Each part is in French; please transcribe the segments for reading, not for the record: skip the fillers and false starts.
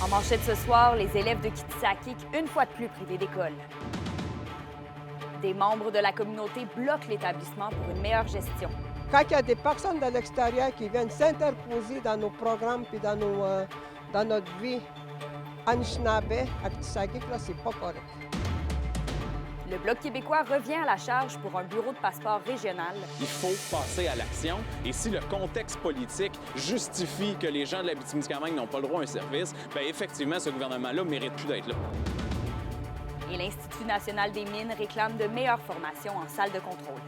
En manchette ce soir, les élèves de Kitsakik, une fois de plus privés d'école. Des membres de la communauté bloquent l'établissement pour une meilleure gestion. Quand il y a des personnes de l'extérieur qui viennent s'interposer dans nos programmes puis dans notre vie Anishinaabe, à Kitsakik, là, c'est pas correct. Le Bloc québécois revient à la charge pour un bureau de passeport régional. Il faut passer à l'action. Et si le contexte politique justifie que les gens de l'Abitibi-Témiscamingue n'ont pas le droit à un service, bien effectivement, ce gouvernement-là ne mérite plus d'être là. Et l'Institut national des mines réclame de meilleures formations en salle de contrôle.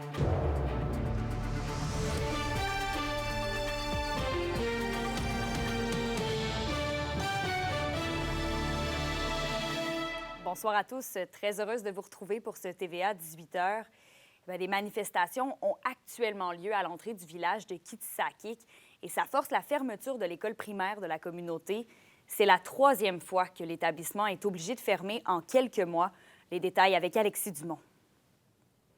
Bonsoir à tous. Très heureuse de vous retrouver pour ce TVA 18h. Des manifestations ont actuellement lieu à l'entrée du village de Kitsakik et ça force la fermeture de l'école primaire de la communauté. C'est la troisième fois que l'établissement est obligé de fermer en quelques mois. Les détails avec Alexis Dumont.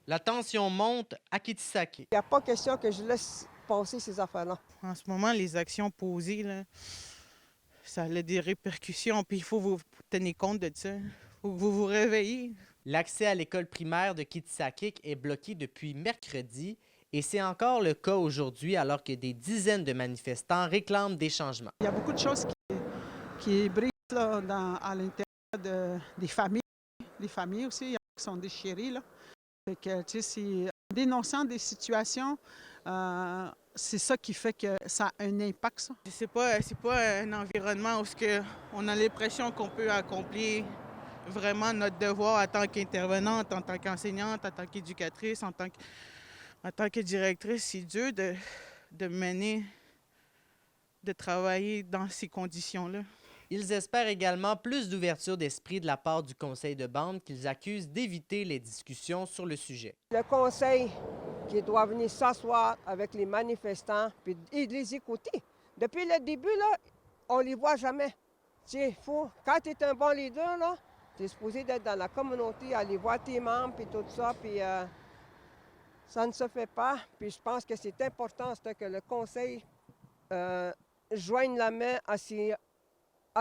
La tension monte à Kitsakik. Il n'y a pas question que je laisse passer ces affaires-là. En ce moment, les actions posées, là, ça a des répercussions, puis il faut vous tenir compte de ça. Il faut que vous vous réveillez. L'accès à l'école primaire de Kitsakik est bloqué depuis mercredi et c'est encore le cas aujourd'hui alors que des dizaines de manifestants réclament des changements. Il y a beaucoup de choses qui brisent là, à l'intérieur des familles. Les familles aussi, il y en a qui sont déchirées. Là. Fait que, tu sais, en dénonçant des situations, c'est ça qui fait que ça a un impact. Ça. C'est pas un environnement où on a l'impression qu'on peut accomplir vraiment notre devoir en tant qu'intervenante, en tant qu'enseignante, en tant qu'éducatrice, en tant que directrice. C'est dur de mener, de travailler dans ces conditions-là. Ils espèrent également plus d'ouverture d'esprit de la part du conseil de bande qu'ils accusent d'éviter les discussions sur le sujet. Le conseil qui doit venir s'asseoir avec les manifestants et les écouter. Depuis le début, là, on ne les voit jamais. Quand tu es un bon leader, là, tu es supposé d'être dans la communauté, aller voir tes membres et tout ça, puis ça ne se fait pas. Puis je pense que c'est important que le conseil joigne la main à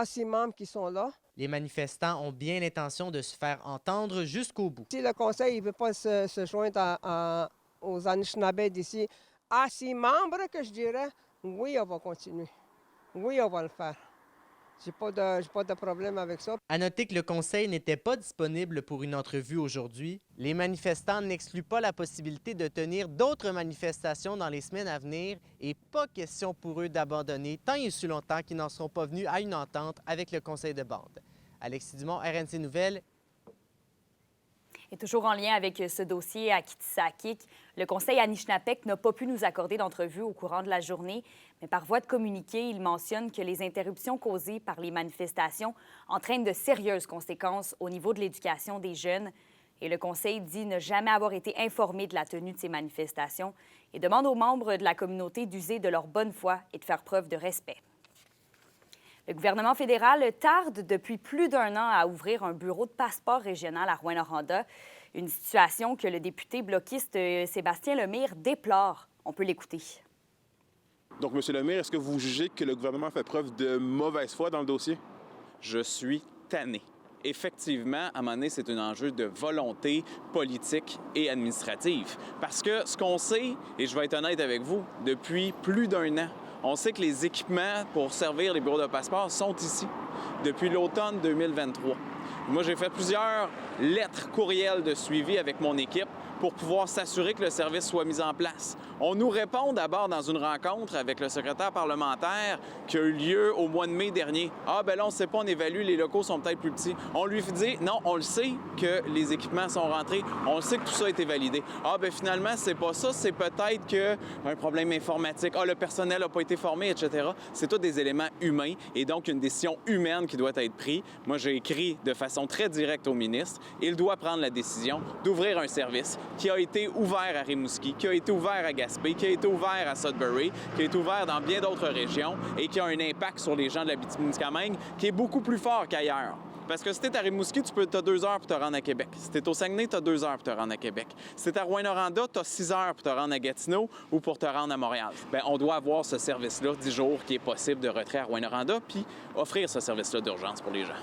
ces membres qui sont là. Les manifestants ont bien l'intention de se faire entendre jusqu'au bout. Si le conseil ne veut pas se joindre aux Anishinaabe d'ici, à ces membres que je dirais, oui, on va continuer. Oui, on va le faire. J'ai pas de problème avec ça. À noter que le conseil n'était pas disponible pour une entrevue aujourd'hui. Les manifestants n'excluent pas la possibilité de tenir d'autres manifestations dans les semaines à venir et pas question pour eux d'abandonner tant et aussi longtemps qu'ils n'en seront pas venus à une entente avec le conseil de bande. Alexis Dumont, RNC Nouvelles. Et toujours en lien avec ce dossier à Kitsakik, le Conseil Anishinaabeg n'a pas pu nous accorder d'entrevue au courant de la journée, mais par voie de communiqué, il mentionne que les interruptions causées par les manifestations entraînent de sérieuses conséquences au niveau de l'éducation des jeunes. Et le Conseil dit ne jamais avoir été informé de la tenue de ces manifestations et demande aux membres de la communauté d'user de leur bonne foi et de faire preuve de respect. Le gouvernement fédéral tarde depuis plus d'1 an à ouvrir un bureau de passeport régional à Rouyn-Noranda, une situation que le député bloquiste Sébastien Lemire déplore. On peut l'écouter. Donc, M. Lemire, est-ce que vous jugez que le gouvernement fait preuve de mauvaise foi dans le dossier? Je suis tanné. Effectivement, à un moment donné, c'est un enjeu de volonté politique et administrative. Parce que ce qu'on sait, et je vais être honnête avec vous, depuis plus d'1 an, on sait que les équipements pour servir les bureaux de passeport sont ici depuis l'automne 2023. Moi, j'ai fait plusieurs lettres courriels de suivi avec mon équipe pour pouvoir s'assurer que le service soit mis en place. On nous répond d'abord dans une rencontre avec le secrétaire parlementaire qui a eu lieu au mois de mai dernier. Ah, ben là, on ne sait pas, on évalue, les locaux sont peut-être plus petits. On lui dit, non, on le sait que les équipements sont rentrés, on le sait que tout ça a été validé. Ah, ben finalement, c'est pas ça, c'est peut-être qu'un problème informatique, ah, le personnel n'a pas été formé, etc. C'est tous des éléments humains et donc une décision humaine qui doit être prise. Moi, j'ai écrit de façon très directe au ministre. Il doit prendre la décision d'ouvrir un service qui a été ouvert à Rimouski, qui a été ouvert à Gaspé, qui a été ouvert à Sudbury, qui a été ouvert dans bien d'autres régions et qui a un impact sur les gens de l'Abitibi-Témiscamingue qui est beaucoup plus fort qu'ailleurs. Parce que si t'es à Rimouski, tu as 2 heures pour te rendre à Québec. Si t'es au Saguenay, tu as 2 heures pour te rendre à Québec. Si t'es à Rouyn-Noranda, tu as 6 heures pour te rendre à Gatineau ou pour te rendre à Montréal. Bien, on doit avoir ce service-là, 10 jours, qui est possible de retrait à Rouyn-Noranda, puis offrir ce service-là d'urgence pour les gens.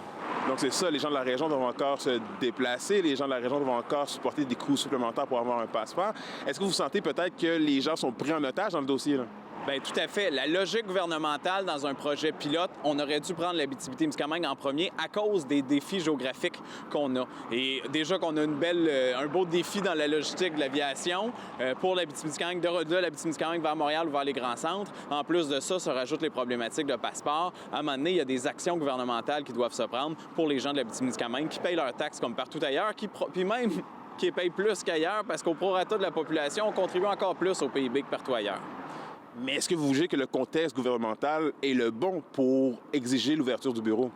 Donc c'est ça, les gens de la région doivent encore se déplacer, les gens de la région doivent encore supporter des coûts supplémentaires pour avoir un passeport. Est-ce que vous sentez peut-être que les gens sont pris en otage dans le dossier, là? Bien, tout à fait. La logique gouvernementale dans un projet pilote, on aurait dû prendre l'Abitibi-Témiscamingue en premier à cause des défis géographiques qu'on a. Et déjà qu'on a un beau défi dans la logistique de l'aviation pour l'Abitibi-Témiscamingue, de l'Abitibi-Témiscamingue vers Montréal ou vers les grands centres. En plus de ça, se rajoutent les problématiques de passeport. À un moment donné, il y a des actions gouvernementales qui doivent se prendre pour les gens de l'Abitibi-Témiscamingue qui payent leurs taxes comme partout ailleurs, puis même qui payent plus qu'ailleurs parce qu'au prorata de la population, on contribue encore plus au PIB que partout ailleurs. Mais est-ce que vous jugez que le contexte gouvernemental est le bon pour exiger l'ouverture du bureau?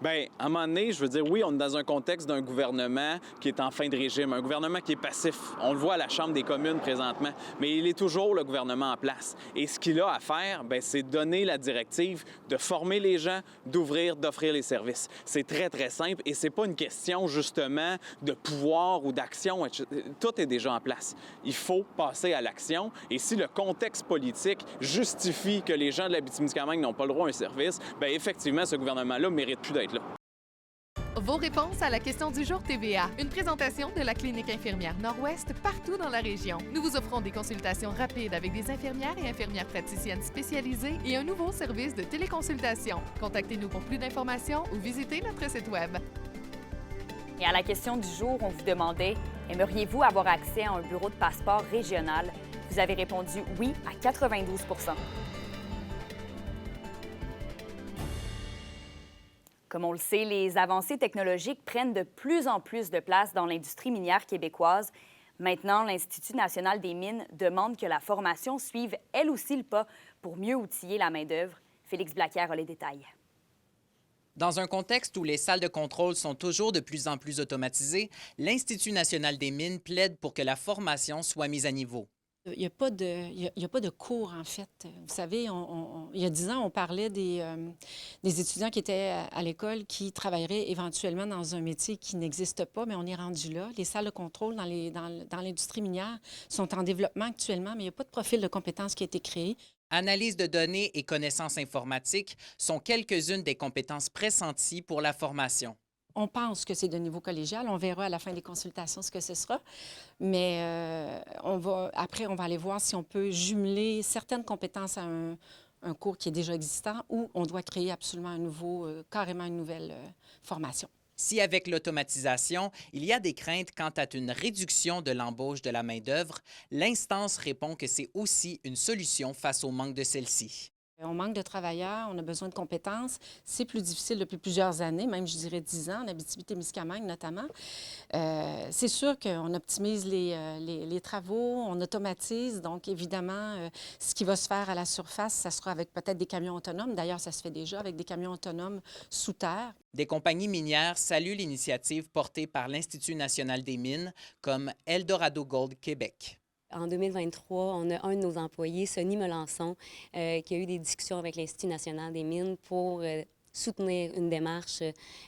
Bien, à un moment donné, je veux dire, oui, on est dans un contexte d'un gouvernement qui est en fin de régime, un gouvernement qui est passif. On le voit à la Chambre des communes présentement, mais il est toujours le gouvernement en place. Et ce qu'il a à faire, bien, c'est donner la directive de former les gens, d'offrir les services. C'est très, très simple et c'est pas une question, justement, de pouvoir ou d'action. Tout est déjà en place. Il faut passer à l'action. Et si le contexte politique justifie que les gens de l'Abitibi-Témiscamingue n'ont pas le droit à un service, bien, effectivement, ce gouvernement-là ne mérite plus d'être là. Vos réponses à la question du jour TVA. Une présentation de la Clinique infirmière Nord-Ouest partout dans la région. Nous vous offrons des consultations rapides avec des infirmières et infirmières praticiennes spécialisées et un nouveau service de téléconsultation. Contactez-nous pour plus d'informations ou visitez notre site Web. Et à la question du jour, on vous demandait « Aimeriez-vous avoir accès à un bureau de passeport régional? » Vous avez répondu « Oui » à 92 %. Comme on le sait, les avancées technologiques prennent de plus en plus de place dans l'industrie minière québécoise. Maintenant, l'Institut national des mines demande que la formation suive elle aussi le pas pour mieux outiller la main-d'œuvre. Félix Blaquière a les détails. Dans un contexte où les salles de contrôle sont toujours de plus en plus automatisées, l'Institut national des mines plaide pour que la formation soit mise à niveau. Il n'y a pas de cours, en fait. Vous savez, il y a 10 ans, on parlait des étudiants qui étaient à l'école qui travailleraient éventuellement dans un métier qui n'existe pas, mais on est rendu là. Les salles de contrôle dans l'industrie minière sont en développement actuellement, mais il n'y a pas de profil de compétences qui a été créé. Analyse de données et connaissances informatiques sont quelques-unes des compétences pressenties pour la formation. On pense que c'est de niveau collégial. On verra à la fin des consultations ce que ce sera. Mais après, on va aller voir si on peut jumeler certaines compétences à un cours qui est déjà existant ou on doit créer absolument carrément une nouvelle formation. Si avec l'automatisation, il y a des craintes quant à une réduction de l'embauche de la main-d'œuvre, l'instance répond que c'est aussi une solution face au manque de celle-ci. On manque de travailleurs, on a besoin de compétences. C'est plus difficile depuis plusieurs années, même je dirais 10 ans, en Abitibi-Témiscamingue notamment. C'est sûr qu'on optimise les travaux, on automatise. Donc, évidemment, ce qui va se faire à la surface, ça sera avec peut-être des camions autonomes. D'ailleurs, ça se fait déjà avec des camions autonomes sous terre. Des compagnies minières saluent l'initiative portée par l'Institut national des mines comme Eldorado Gold Québec. En 2023, on a un de nos employés, Sonny Melançon, qui a eu des discussions avec l'Institut national des mines pour soutenir une démarche,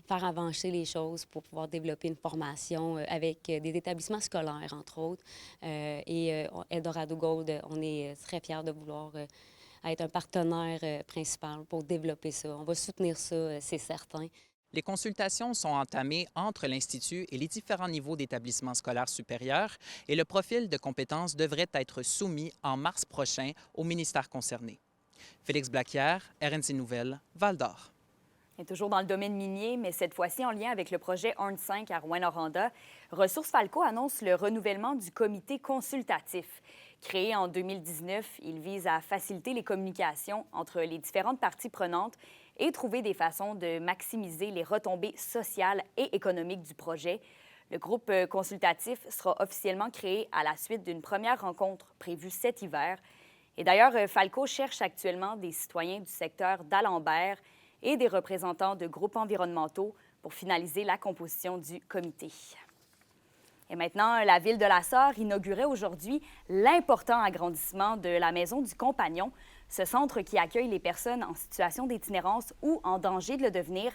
faire avancer les choses pour pouvoir développer une formation avec des établissements scolaires, entre autres. Et Eldorado Gold, on est très fiers de vouloir être un partenaire principal pour développer ça. On va soutenir ça, c'est certain. Les consultations sont entamées entre l'Institut et les différents niveaux d'établissements scolaires supérieurs et le profil de compétences devrait être soumis en mars prochain au ministère concerné. Félix Blaquière, RNC Nouvelles, Val-d'Or. Et toujours dans le domaine minier, mais cette fois-ci en lien avec le projet Orne 5 à Rouyn-Noranda, Ressources Falco annonce le renouvellement du comité consultatif. Créé en 2019, il vise à faciliter les communications entre les différentes parties prenantes et trouver des façons de maximiser les retombées sociales et économiques du projet. Le groupe consultatif sera officiellement créé à la suite d'une première rencontre prévue cet hiver. Et d'ailleurs, Falco cherche actuellement des citoyens du secteur d'Alembert et des représentants de groupes environnementaux pour finaliser la composition du comité. Et maintenant, la Ville de la Sarre inaugurait aujourd'hui l'important agrandissement de la Maison du Compagnon, ce centre qui accueille les personnes en situation d'itinérance ou en danger de le devenir.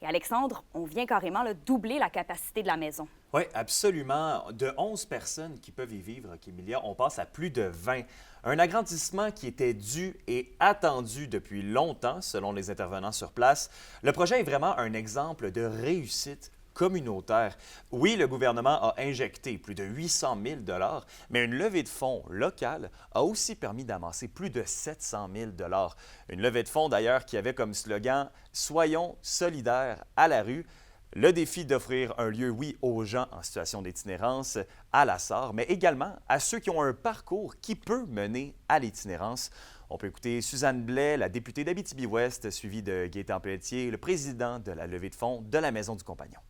Et Alexandre, on vient carrément doubler la capacité de la maison. Oui, absolument. De 11 personnes qui peuvent y vivre, Kémilia, on passe à plus de 20. Un agrandissement qui était dû et attendu depuis longtemps, selon les intervenants sur place. Le projet est vraiment un exemple de réussite communautaire. Oui, le gouvernement a injecté plus de 800 000 $, mais une levée de fonds locale a aussi permis d'amasser plus de 700 000 $. Une levée de fonds, d'ailleurs, qui avait comme slogan « Soyons solidaires à la rue ». Le défi d'offrir un lieu, oui, aux gens en situation d'itinérance à la SAR, mais également à ceux qui ont un parcours qui peut mener à l'itinérance. On peut écouter Suzanne Blais, la députée d'Abitibi-Ouest, suivie de Gaétan Pelletier, le président de la levée de fonds de la Maison du Compagnon.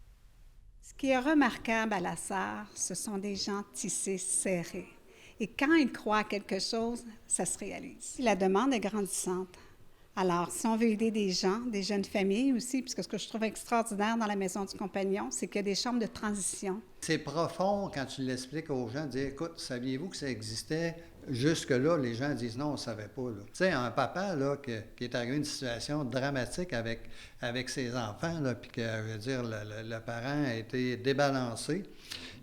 Ce qui est remarquable à la SAR, ce sont des gens tissés serrés. Et quand ils croient à quelque chose, ça se réalise. La demande est grandissante. Alors, si on veut aider des gens, des jeunes familles aussi, puisque ce que je trouve extraordinaire dans la Maison du Compagnon, c'est qu'il y a des chambres de transition. C'est profond quand tu l'expliques aux gens, dire, écoute, saviez-vous que ça existait? Jusque-là, les gens disent non, on ne savait pas. Tu sais, un papa là, qui est arrivé à une situation dramatique avec ses enfants, là, puis que, je veux dire, le parent a été débalancé,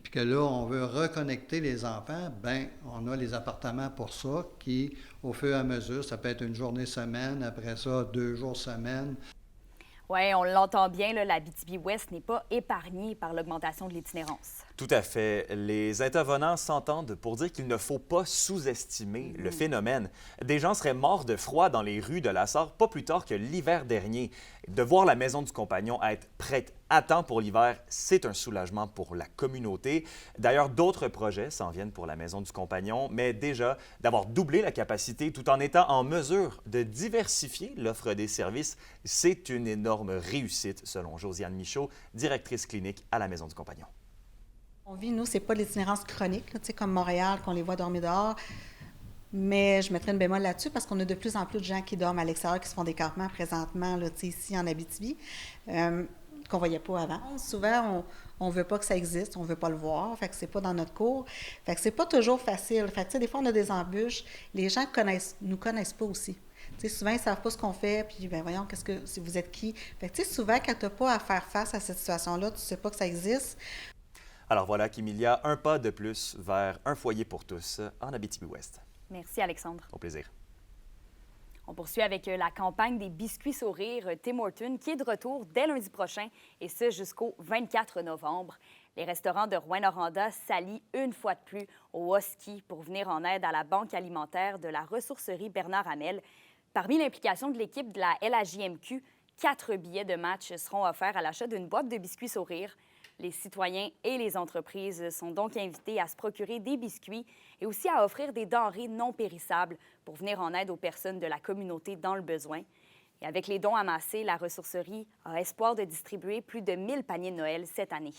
puis que là, on veut reconnecter les enfants, bien, on a les appartements pour ça, qui, au fur et à mesure, ça peut être une journée semaine, après ça, 2 jours semaine. Oui, on l'entend bien, l'Abitibi-Ouest n'est pas épargnée par l'augmentation de l'itinérance. Tout à fait. Les intervenants s'entendent pour dire qu'il ne faut pas sous-estimer le phénomène. Des gens seraient morts de froid dans les rues de la SAR pas plus tard que l'hiver dernier. De voir la Maison du Compagnon être prête à temps pour l'hiver, c'est un soulagement pour la communauté. D'ailleurs, d'autres projets s'en viennent pour la Maison du Compagnon, mais déjà, d'avoir doublé la capacité tout en étant en mesure de diversifier l'offre des services, c'est une énorme réussite, selon Josiane Michaud, directrice clinique à la Maison du Compagnon. On vit, nous, c'est pas l'itinérance chronique, là, comme Montréal, qu'on les voit dormir dehors. Mais je mettrais une bémol là-dessus parce qu'on a de plus en plus de gens qui dorment à l'extérieur, qui se font des campements présentement, là, ici en Abitibi, qu'on ne voyait pas avant. Souvent, on ne veut pas que ça existe, on ne veut pas le voir, fait que c'est pas dans notre cours. Fait que c'est pas toujours facile. Fait que, des fois, on a des embûches. Les gens nous connaissent pas aussi. Souvent, ils ne savent pas ce qu'on fait, puis ben voyons, si vous êtes qui? Fait que, souvent, quand tu n'as pas à faire face à cette situation-là, tu ne sais pas que ça existe. Alors voilà, Kémilia, un pas de plus vers un foyer pour tous en Abitibi-Ouest. Merci, Alexandre. Au plaisir. On poursuit avec la campagne des biscuits sourires Tim Hortons qui est de retour dès lundi prochain, et ce jusqu'au 24 novembre. Les restaurants de Rouyn-Noranda s'allient une fois de plus au Husky pour venir en aide à la banque alimentaire de la ressourcerie Bernard Hamel. Parmi l'implication de l'équipe de la LHJMQ, 4 billets de match seront offerts à l'achat d'une boîte de biscuits sourires. Les citoyens et les entreprises sont donc invités à se procurer des biscuits et aussi à offrir des denrées non périssables pour venir en aide aux personnes de la communauté dans le besoin. Et avec les dons amassés, la ressourcerie a espoir de distribuer plus de 1000 paniers de Noël cette année.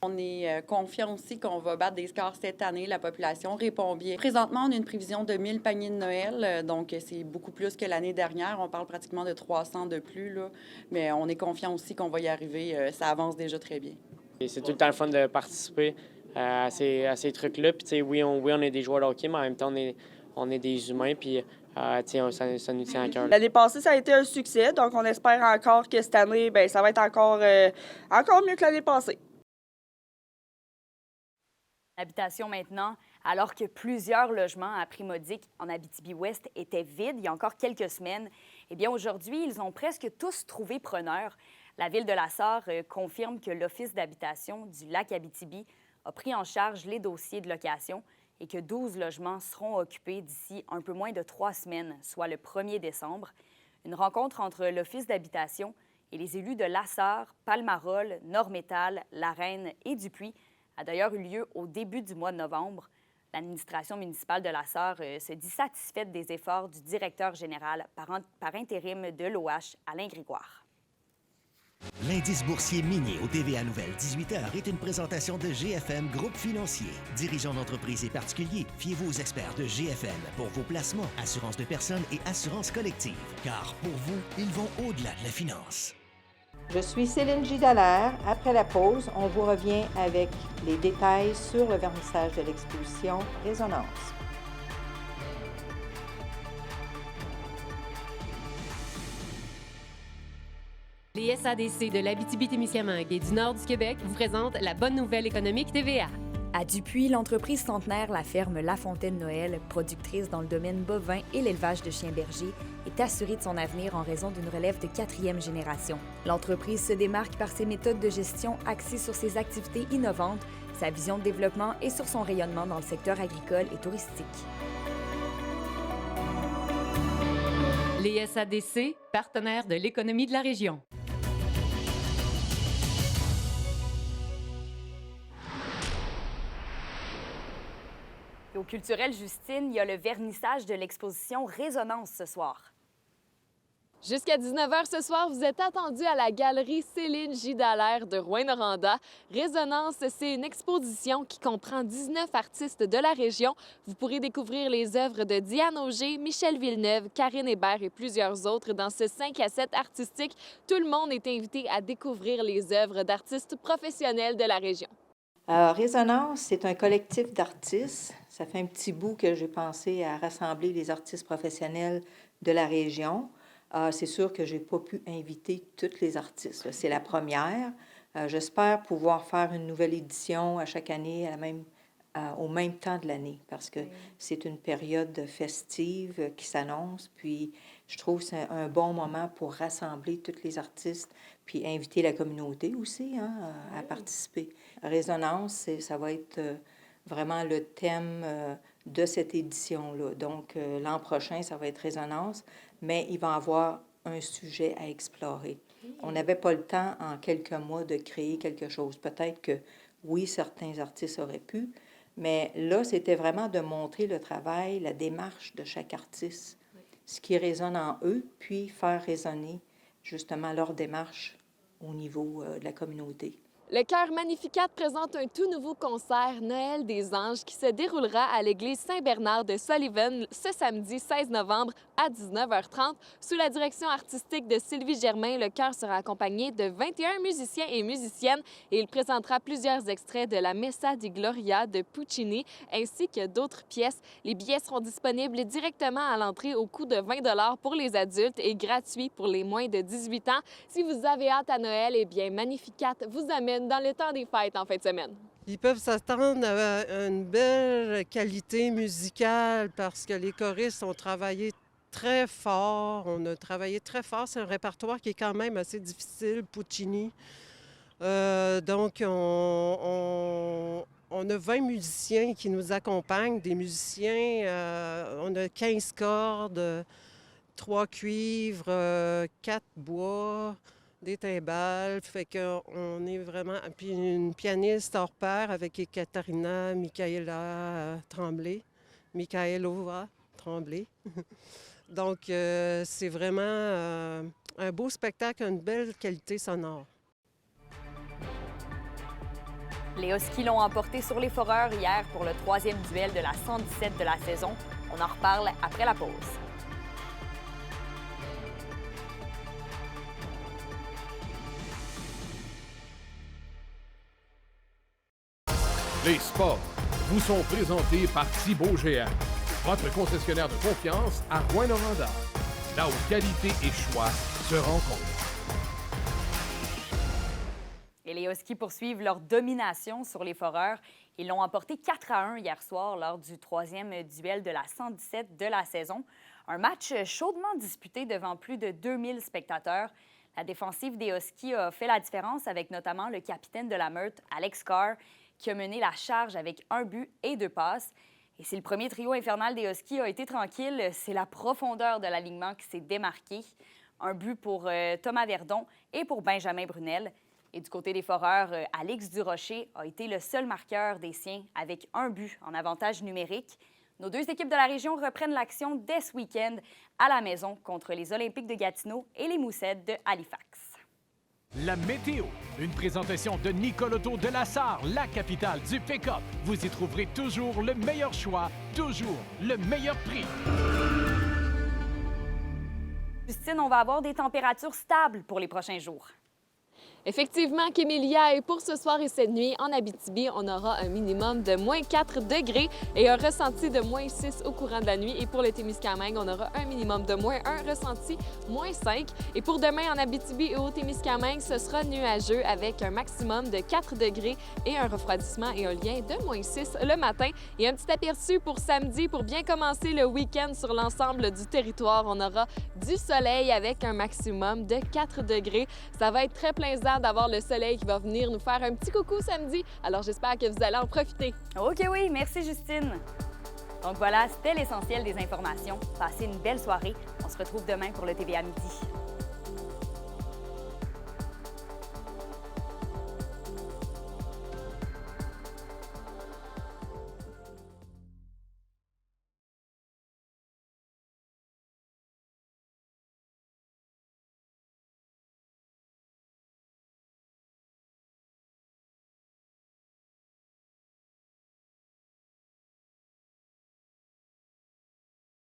On est confiant aussi qu'on va battre des scores cette année. La population répond bien. Présentement, on a une prévision de 1000 paniers de Noël, donc c'est beaucoup plus que l'année dernière. On parle pratiquement de 300 de plus, là. Mais on est confiant aussi qu'on va y arriver. Ça avance déjà très bien. C'est tout le temps le fun de participer à ces trucs-là. Puis, oui, on est des joueurs de hockey, mais en même temps, on est des humains. Puis, ça nous tient à cœur. L'année passée, ça a été un succès. Donc, on espère encore que cette année, bien, ça va être encore mieux que l'année passée. Habitation maintenant, alors que plusieurs logements à prix modique en Abitibi-Ouest étaient vides il y a encore quelques semaines, eh bien aujourd'hui, ils ont presque tous trouvé preneur. La Ville de la SAR confirme que l'Office d'habitation du lac Abitibi a pris en charge les dossiers de location et que 12 logements seront occupés d'ici un peu moins de 3 semaines, soit le 1er décembre. Une rencontre entre l'Office d'habitation et les élus de la SAR, Palmarol, Nord-Métal, La Reine et Dupuis a d'ailleurs eu lieu au début du mois de novembre. L'administration municipale de la SAR se dit satisfaite des efforts du directeur général par intérim de l'OH, Alain Grégoire. L'indice boursier minier au TVA Nouvelle 18h est une présentation de GFM Groupe Financier. Dirigeants d'entreprises et particuliers, fiez-vous aux experts de GFM pour vos placements, assurances de personnes et assurances collectives. Car pour vous, ils vont au-delà de la finance. Je suis Céline Gidalaire. Après la pause, on vous revient avec les détails sur le vernissage de l'exposition Résonance. Les Les SADC de l'Abitibi-Témiscamingue et du nord du Québec vous présentent la bonne nouvelle économique TVA. À Dupuis, l'entreprise centenaire La Ferme La Fontaine-Noël, productrice dans le domaine bovin et l'élevage de chiens bergers, est assurée de son avenir en raison d'une relève de 4e génération. L'entreprise se démarque par ses méthodes de gestion axées sur ses activités innovantes, sa vision de développement et sur son rayonnement dans le secteur agricole et touristique. Les SADC, partenaires de l'économie de la région. Et au Culturel Justine, il y a le vernissage de l'exposition Résonance ce soir. Jusqu'à 19h ce soir, vous êtes attendus à la galerie Céline J. Dallaire de Rouyn-Noranda. Résonance, c'est une exposition qui comprend 19 artistes de la région. Vous pourrez découvrir les œuvres de Diane Auger, Michel Villeneuve, Karine Hébert et plusieurs autres dans ce 5 à 7 artistique. Tout le monde est invité à découvrir les œuvres d'artistes professionnels de la région. Résonance, c'est un collectif d'artistes. Ça fait un petit bout que j'ai pensé à rassembler les artistes professionnels de la région. C'est sûr que je n'ai pas pu inviter tous les artistes. C'est la première. J'espère pouvoir faire une nouvelle édition à chaque année au même temps de l'année parce que c'est une période festive qui s'annonce. Puis je trouve que c'est un bon moment pour rassembler tous les artistes puis inviter la communauté aussi à participer. Résonance, ça va être vraiment le thème de cette édition-là. Donc, l'an prochain, ça va être Résonance, mais il va y avoir un sujet à explorer. On n'avait pas le temps, en quelques mois, de créer quelque chose. Peut-être que, oui, certains artistes auraient pu, mais là, c'était vraiment de montrer le travail, la démarche de chaque artiste, ce qui résonne en eux, puis faire résonner, justement, leur démarche au niveau de la communauté. Le Chœur Magnificat présente un tout nouveau concert Noël des Anges qui se déroulera à l'église Saint-Bernard de Sullivan ce samedi 16 novembre à 19h30. Sous la direction artistique de Sylvie Germain, le chœur sera accompagné de 21 musiciens et musiciennes et il présentera plusieurs extraits de la Messa di Gloria de Puccini ainsi que d'autres pièces. Les billets seront disponibles directement à l'entrée au coût de 20 $ pour les adultes et gratuits pour les moins de 18 ans. Si vous avez hâte à Noël, eh bien Magnificat vous amène dans le temps des fêtes en fin de semaine. Ils peuvent s'attendre à une belle qualité musicale parce que les choristes ont travaillé très fort. On a travaillé très fort. C'est un répertoire qui est quand même assez difficile, Puccini. Donc, on a 20 musiciens qui nous accompagnent. Des musiciens, on a 15 cordes, 3 cuivres, 4 bois, des timbales, fait qu'on est vraiment... Puis une pianiste hors pair avec Ekaterina Michaelova Tremblay. Donc, c'est vraiment un beau spectacle, une belle qualité sonore. Les Huskies l'ont emporté sur les Foreurs hier pour le 3e duel de la 117 de la saison. On en reparle après la pause. Les sports vous sont présentés par Thibaut GM, votre concessionnaire de confiance à Rouyn-Noranda, là où qualité et choix se rencontrent. Et les Huskies poursuivent leur domination sur les Foreurs. Ils l'ont emporté 4-1 hier soir lors du 3e duel de la 117 de la saison. Un match chaudement disputé devant plus de 2000 spectateurs. La défensive des Huskies a fait la différence avec notamment le capitaine de la Meurthe, Alex Carr, qui a mené la charge avec 1 but et 2 passes. Et si le premier trio infernal des Huskies a été tranquille, c'est la profondeur de l'alignement qui s'est démarquée. 1 but pour Thomas Verdon et pour Benjamin Brunel. Et du côté des Foreurs, Alix Durocher a été le seul marqueur des siens avec 1 but en avantage numérique. Nos 2 équipes de la région reprennent l'action dès ce week-end à la maison contre les Olympiques de Gatineau et les Moussettes de Halifax. La météo, une présentation de Nicole Auto de la Sarre, la capitale du pick-up. Vous y trouverez toujours le meilleur choix, toujours le meilleur prix. Justine, on va avoir des températures stables pour les prochains jours. Effectivement, Kémélia, et pour ce soir et cette nuit, en Abitibi, on aura un minimum de moins 4 degrés et un ressenti de moins 6 au courant de la nuit. Et pour le Témiscamingue, on aura un minimum de moins 1, ressenti moins 5. Et pour demain, en Abitibi et au Témiscamingue, ce sera nuageux avec un maximum de 4 degrés et un refroidissement et un lien de moins 6 le matin. Et un petit aperçu pour samedi, pour bien commencer le week-end sur l'ensemble du territoire, on aura du soleil avec un maximum de 4 degrés. Ça va être très plaisant d'avoir le soleil qui va venir nous faire un petit coucou samedi. Alors, j'espère que vous allez en profiter. OK, oui. Merci, Justine. Donc voilà, c'était l'essentiel des informations. Passez une belle soirée. On se retrouve demain pour le TVA Midi.